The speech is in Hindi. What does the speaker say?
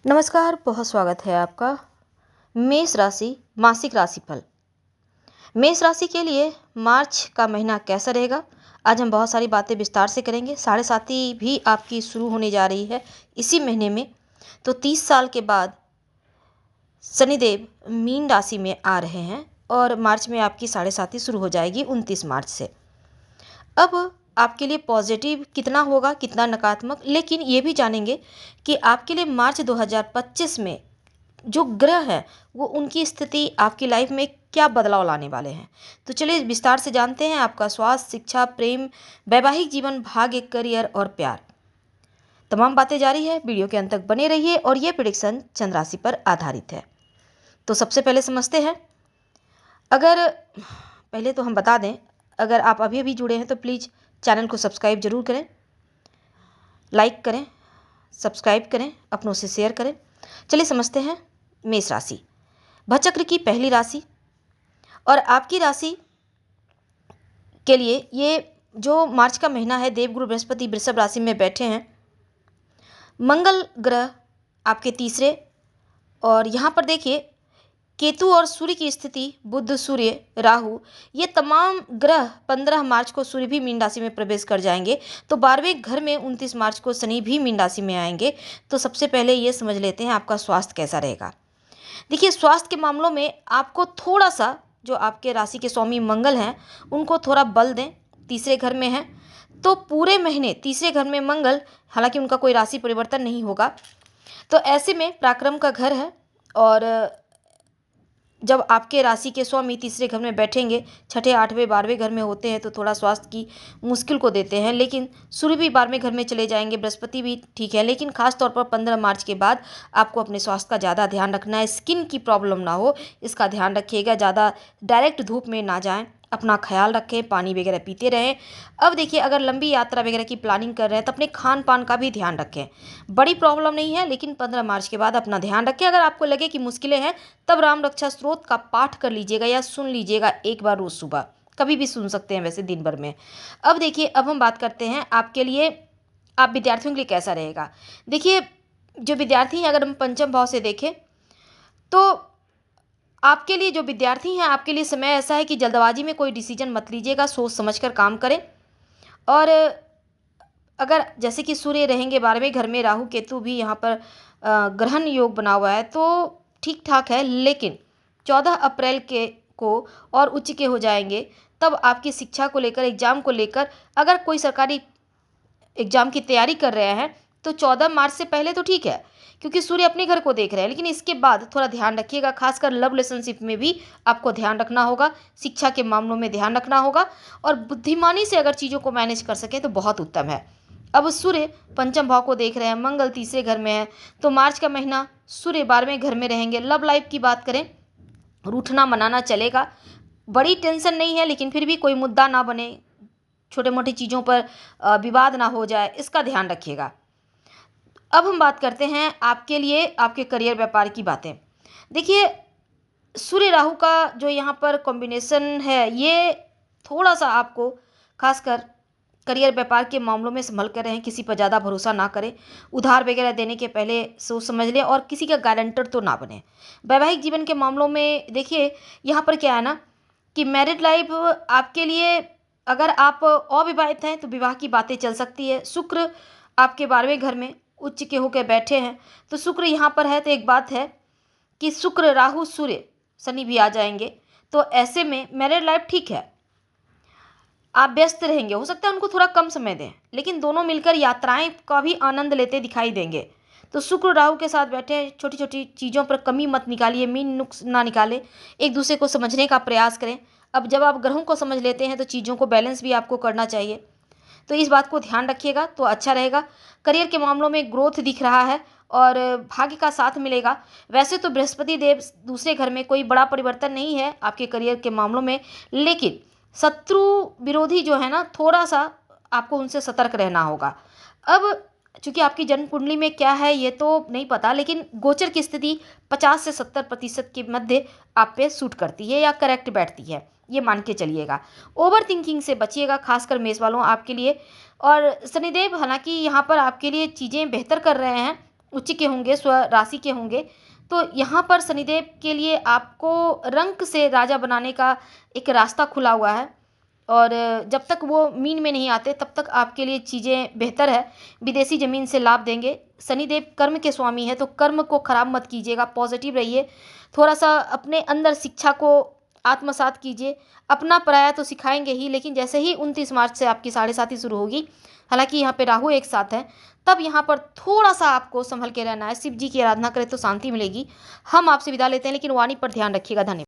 नमस्कार, बहुत स्वागत है आपका। मेष राशि मासिक राशिफल। मेष राशि के लिए मार्च का महीना कैसा रहेगा, आज हम बहुत सारी बातें विस्तार से करेंगे। साढ़े साथी भी आपकी शुरू होने जा रही है इसी महीने में। तो 30 साल के बाद शनिदेव मीन राशि में आ रहे हैं और मार्च में आपकी साढ़े साथी शुरू हो जाएगी 29 मार्च से। अब आपके लिए पॉजिटिव कितना होगा, कितना नकारात्मक, लेकिन ये भी जानेंगे कि आपके लिए मार्च 2025 में जो ग्रह हैं वो उनकी स्थिति आपकी लाइफ में क्या बदलाव लाने वाले हैं। तो चलिए विस्तार से जानते हैं। आपका स्वास्थ्य, शिक्षा, प्रेम, वैवाहिक जीवन, भाग्य, करियर और प्यार, तमाम बातें जारी है। वीडियो के अंत तक बने रहिए और ये प्रेडिक्शन चंद्र राशि पर आधारित है। तो सबसे पहले समझते हैं। अगर पहले तो हम बता दें, अगर आप अभी अभी जुड़े हैं तो प्लीज़ चैनल को सब्सक्राइब जरूर करें, लाइक करें, सब्सक्राइब करें, अपनों से शेयर करें। चलिए समझते हैं। मेष राशि भचक्र की पहली राशि और आपकी राशि के लिए ये जो मार्च का महीना है, देवगुरु बृहस्पति वृषभ राशि में बैठे हैं। मंगल ग्रह आपके तीसरे, और यहाँ पर देखिए केतु और सूर्य की स्थिति, बुध, सूर्य, राहु, ये तमाम ग्रह 15 मार्च को सूर्य भी मीन राशि में प्रवेश कर जाएंगे। तो 12वें घर में 29 मार्च को शनि भी मीन राशि में आएंगे। तो सबसे पहले ये समझ लेते हैं आपका स्वास्थ्य कैसा रहेगा। देखिए, स्वास्थ्य के मामलों में आपको थोड़ा सा, जो आपके राशि के स्वामी मंगल हैं उनको थोड़ा बल दें। तीसरे घर में हैं तो पूरे महीने तीसरे घर में मंगल, हालांकि उनका कोई राशि परिवर्तन नहीं होगा। तो ऐसे में पराक्रम का घर है, और जब आपके राशि के स्वामी तीसरे घर में बैठेंगे, छठे, 8वें, 12वें घर में होते हैं तो थोड़ा स्वास्थ्य की मुश्किल को देते हैं। लेकिन सूर्य भी 12वें घर में चले जाएंगे, बृहस्पति भी ठीक है। लेकिन खास तौर पर 15 मार्च के बाद आपको अपने स्वास्थ्य का ज़्यादा ध्यान रखना है। स्किन की प्रॉब्लम ना हो, इसका ध्यान रखिएगा। ज़्यादा डायरेक्ट धूप में ना जाएं, अपना ख्याल रखें, पानी वगैरह पीते रहें। अब देखिए, अगर लंबी यात्रा वगैरह की प्लानिंग कर रहे हैं तो अपने खान पान का भी ध्यान रखें। बड़ी प्रॉब्लम नहीं है, लेकिन 15 मार्च के बाद अपना ध्यान रखें। अगर आपको लगे कि मुश्किलें हैं तब राम रक्षा स्त्रोत का पाठ कर लीजिएगा या सुन लीजिएगा एक बार रोज सुबह, कभी भी सुन सकते हैं वैसे दिन भर में। अब देखिए, अब हम बात करते हैं आपके लिए, आप विद्यार्थियों के लिए कैसा रहेगा। देखिए, जो विद्यार्थी हैं, अगर हम पंचम भाव से देखें तो आपके लिए, जो विद्यार्थी हैं, आपके लिए समय ऐसा है कि जल्दबाजी में कोई डिसीजन मत लीजिएगा, सोच समझकर काम करें। और अगर जैसे कि सूर्य रहेंगे 12वें घर में, राहु केतु भी यहाँ पर ग्रहण योग बना हुआ है तो ठीक ठाक है। लेकिन 14 अप्रैल के को और उच्च के हो जाएंगे, तब आपकी शिक्षा को लेकर, एग्जाम को लेकर, अगर कोई सरकारी एग्जाम की तैयारी कर रहे हैं तो 14 मार्च से पहले तो ठीक है, क्योंकि सूर्य अपने घर को देख रहे हैं। लेकिन इसके बाद थोड़ा ध्यान रखिएगा, खासकर लव रिलेशनशिप में भी आपको ध्यान रखना होगा, शिक्षा के मामलों में ध्यान रखना होगा, और बुद्धिमानी से अगर चीज़ों को मैनेज कर सकें तो बहुत उत्तम है। अब सूर्य पंचम भाव को देख रहे हैं, मंगल तीसरे घर में है, तो मार्च का महीना सूर्य 12वें घर में रहेंगे। लव लाइफ की बात करें, रूठना मनाना चलेगा, बड़ी टेंशन नहीं है, लेकिन फिर भी कोई मुद्दा ना बने, छोटे मोटे चीज़ों पर विवाद ना हो जाए, इसका ध्यान रखिएगा। अब हम बात करते हैं आपके लिए आपके करियर व्यापार की बातें। देखिए, सूर्य राहु का जो यहाँ पर कॉम्बिनेशन है, ये थोड़ा सा आपको खासकर करियर व्यापार के मामलों में संभल कर रहें, किसी पर ज़्यादा भरोसा ना करें, उधार वगैरह देने के पहले सोच समझ लें, और किसी का गारंटर तो ना बने। वैवाहिक जीवन के मामलों में देखिए, यहाँ पर क्या है ना कि मैरिड लाइफ आपके लिए, अगर आप अविवाहित हैं तो विवाह की बातें चल सकती है। शुक्र आपके 12वें घर में उच्च के होकर बैठे हैं, तो शुक्र यहाँ पर है तो एक बात है कि शुक्र, राहु, सूर्य, शनि भी आ जाएंगे। तो ऐसे में मैरिड लाइफ ठीक है, आप व्यस्त रहेंगे, हो सकता है उनको थोड़ा कम समय दें, लेकिन दोनों मिलकर यात्राएं का भी आनंद लेते दिखाई देंगे। तो शुक्र राहु के साथ बैठे, छोटी छोटी चीज़ों पर कमी मत निकालिए, मीन नुक्स ना निकालें, एक दूसरे को समझने का प्रयास करें। अब जब आप ग्रहों को समझ लेते हैं तो चीज़ों को बैलेंस भी आपको करना चाहिए, तो इस बात को ध्यान रखिएगा तो अच्छा रहेगा। करियर के मामलों में ग्रोथ दिख रहा है और भाग्य का साथ मिलेगा। वैसे तो बृहस्पति देव दूसरे घर में, कोई बड़ा परिवर्तन नहीं है आपके करियर के मामलों में, लेकिन शत्रु विरोधी जो है ना, थोड़ा सा आपको उनसे सतर्क रहना होगा। अब चूंकि आपकी जन्म कुंडली में क्या है ये तो नहीं पता, लेकिन गोचर की स्थिति 50 से 70% के मध्य आप पे सूट करती है या करेक्ट बैठती है, ये मान के चलिएगा। ओवर थिंकिंग से बचिएगा, खासकर मेष वालों आपके लिए। और शनिदेव हालांकि यहाँ पर आपके लिए चीज़ें बेहतर कर रहे हैं, उच्च के होंगे, स्व राशि के होंगे, तो यहाँ पर शनिदेव के लिए आपको रंक से राजा बनाने का एक रास्ता खुला हुआ है। और जब तक वो मीन में नहीं आते तब तक आपके लिए चीज़ें बेहतर है। विदेशी ज़मीन से लाभ देंगे। शनिदेव कर्म के स्वामी हैं, तो कर्म को खराब मत कीजिएगा, पॉजिटिव रहिए। थोड़ा-सा अपने अंदर शिक्षा को आत्मसात कीजिए। अपना पराया तो सिखाएँगे ही, लेकिन जैसे ही 29 मार्च से आपकी साढ़े साती शुरू होगी, हालाँकि यहाँ पे राहु एक साथ है, तब यहाँ पर थोड़ा-सा आपको सँभल के रहना है। शिव जी की आराधना करें तो शांति मिलेगी। हम आपसे विदा लेते हैं, लेकिन वाणी पर ध्यान रखिएगा। धन्यवाद।